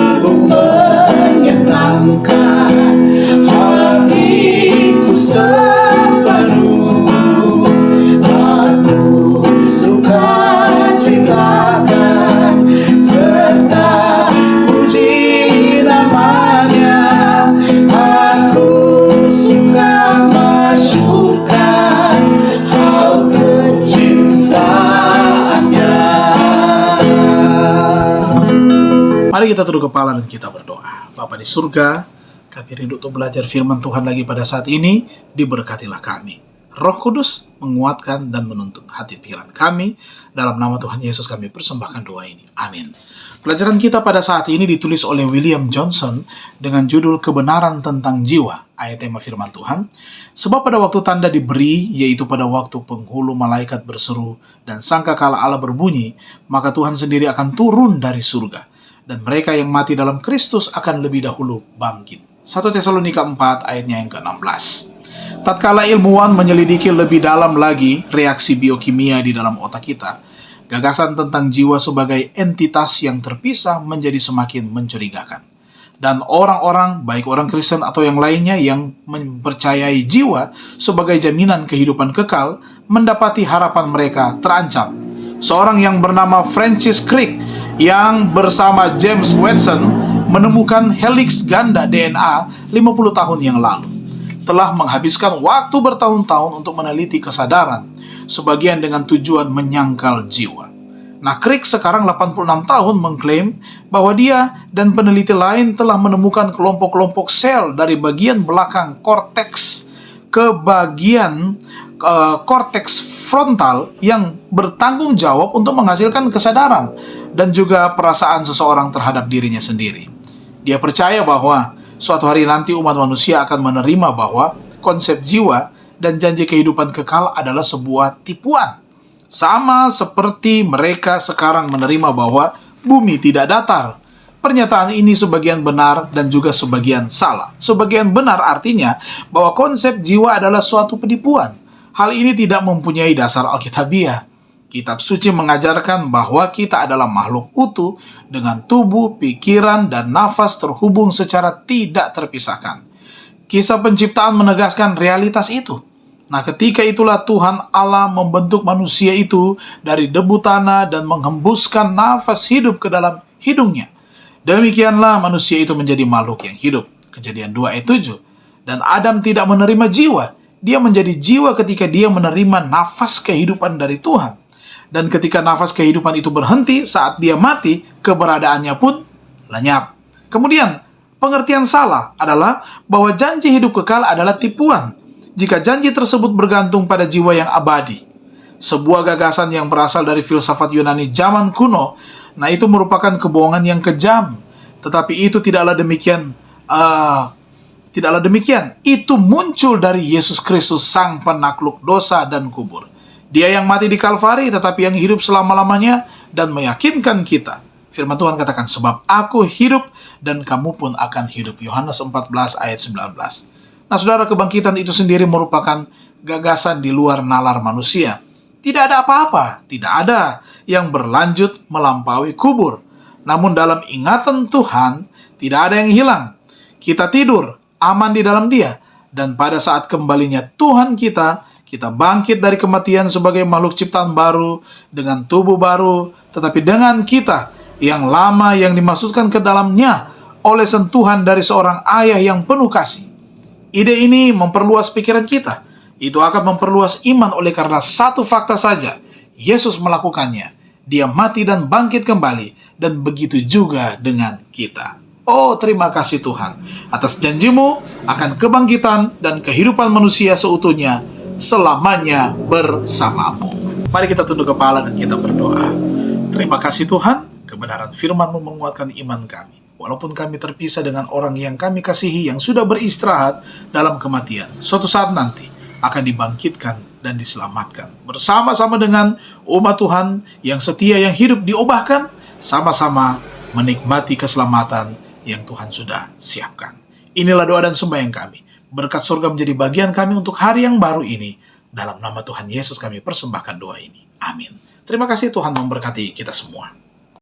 sungguh menyenangkan, hatiku sepenuh. Aku suka ceritakan serta puji namanya. Aku suka masyurkan hal kecintaannya. Mari kita tunduk kepala dan kita berdoa. Bapa di surga, kami rindu untuk belajar firman Tuhan lagi pada saat ini. Diberkatilah kami. Roh Kudus menguatkan dan menuntun hati pikiran kami. Dalam nama Tuhan Yesus kami persembahkan doa ini. Amin. Pelajaran kita pada saat ini ditulis oleh William Johnson dengan judul Kebenaran tentang Jiwa. Ayat tema firman Tuhan. Sebab pada waktu tanda diberi, yaitu pada waktu penghulu malaikat berseru dan sangkakala Allah berbunyi, maka Tuhan sendiri akan turun dari surga. Dan mereka yang mati dalam Kristus akan lebih dahulu bangkit. 1 Tesalonika 4 ayatnya yang ke-16. Tatkala ilmuwan menyelidiki lebih dalam lagi reaksi biokimia di dalam otak kita, gagasan tentang jiwa sebagai entitas yang terpisah menjadi semakin mencurigakan. Dan orang-orang, baik orang Kristen atau yang lainnya yang mempercayai jiwa sebagai jaminan kehidupan kekal, mendapati harapan mereka terancam. Seorang yang bernama Francis Crick yang bersama James Watson menemukan helix ganda DNA 50 tahun yang lalu, telah menghabiskan waktu bertahun-tahun untuk meneliti kesadaran, sebagian dengan tujuan menyangkal jiwa. Nah, Crick sekarang 86 tahun mengklaim bahwa dia dan peneliti lain telah menemukan kelompok-kelompok sel dari bagian belakang korteks ke bagian korteks frontal yang bertanggung jawab untuk menghasilkan kesadaran dan juga perasaan seseorang terhadap dirinya sendiri. Dia percaya bahwa suatu hari nanti umat manusia akan menerima bahwa konsep jiwa dan janji kehidupan kekal adalah sebuah tipuan. Sama seperti mereka sekarang menerima bahwa bumi tidak datar. Pernyataan ini sebagian benar dan juga sebagian salah. Sebagian benar artinya bahwa konsep jiwa adalah suatu penipuan. Hal ini tidak mempunyai dasar alkitabiah. Kitab suci mengajarkan bahwa kita adalah makhluk utuh dengan tubuh, pikiran, dan nafas terhubung secara tidak terpisahkan. Kisah penciptaan menegaskan realitas itu. Nah, ketika itulah Tuhan Allah membentuk manusia itu dari debu tanah dan menghembuskan nafas hidup ke dalam hidungnya. Demikianlah manusia itu menjadi makhluk yang hidup. Kejadian 2 ayat 7. Dan Adam tidak menerima jiwa. Dia menjadi jiwa ketika dia menerima nafas kehidupan dari Tuhan. Dan ketika nafas kehidupan itu berhenti saat dia mati, keberadaannya pun lenyap. Kemudian, pengertian salah adalah bahwa janji hidup kekal adalah tipuan. Jika janji tersebut bergantung pada jiwa yang abadi. Sebuah gagasan yang berasal dari filsafat Yunani zaman kuno, nah itu merupakan kebohongan yang kejam. Tetapi itu tidaklah demikian. Itu muncul dari Yesus Kristus, sang penakluk dosa dan kubur. Dia yang mati di Kalvari, tetapi yang hidup selama-lamanya dan meyakinkan kita. Firman Tuhan katakan, sebab aku hidup dan kamu pun akan hidup. Yohanes 14 ayat 19. Nah, saudara, kebangkitan itu sendiri merupakan gagasan di luar nalar manusia. Tidak ada apa-apa, tidak ada yang berlanjut melampaui kubur. Namun dalam ingatan Tuhan, tidak ada yang hilang. Kita tidur, aman di dalam Dia. Dan pada saat kembalinya Tuhan kita bangkit dari kematian sebagai makhluk ciptaan baru, dengan tubuh baru, tetapi dengan kita yang lama yang dimasukkan ke dalamnya oleh sentuhan dari seorang ayah yang penuh kasih. Ide ini memperluas pikiran kita. Itu akan memperluas iman oleh karena satu fakta saja. Yesus melakukannya. Dia mati dan bangkit kembali. Dan begitu juga dengan kita. Oh, terima kasih Tuhan atas janjimu akan kebangkitan dan kehidupan manusia seutuhnya selamanya bersamamu. Mari kita tunduk kepala dan kita berdoa. Terima kasih Tuhan, kebenaran firman-Mu menguatkan iman kami. Walaupun kami terpisah dengan orang yang kami kasihi yang sudah beristirahat dalam kematian, suatu saat nanti akan dibangkitkan dan diselamatkan. Bersama-sama dengan umat Tuhan yang setia yang hidup diubahkan, sama-sama menikmati keselamatan yang Tuhan sudah siapkan. Inilah doa dan sembahyang kami. Berkat surga menjadi bagian kami untuk hari yang baru ini. Dalam nama Tuhan Yesus kami persembahkan doa ini. Amin. Terima kasih, Tuhan memberkati kita semua.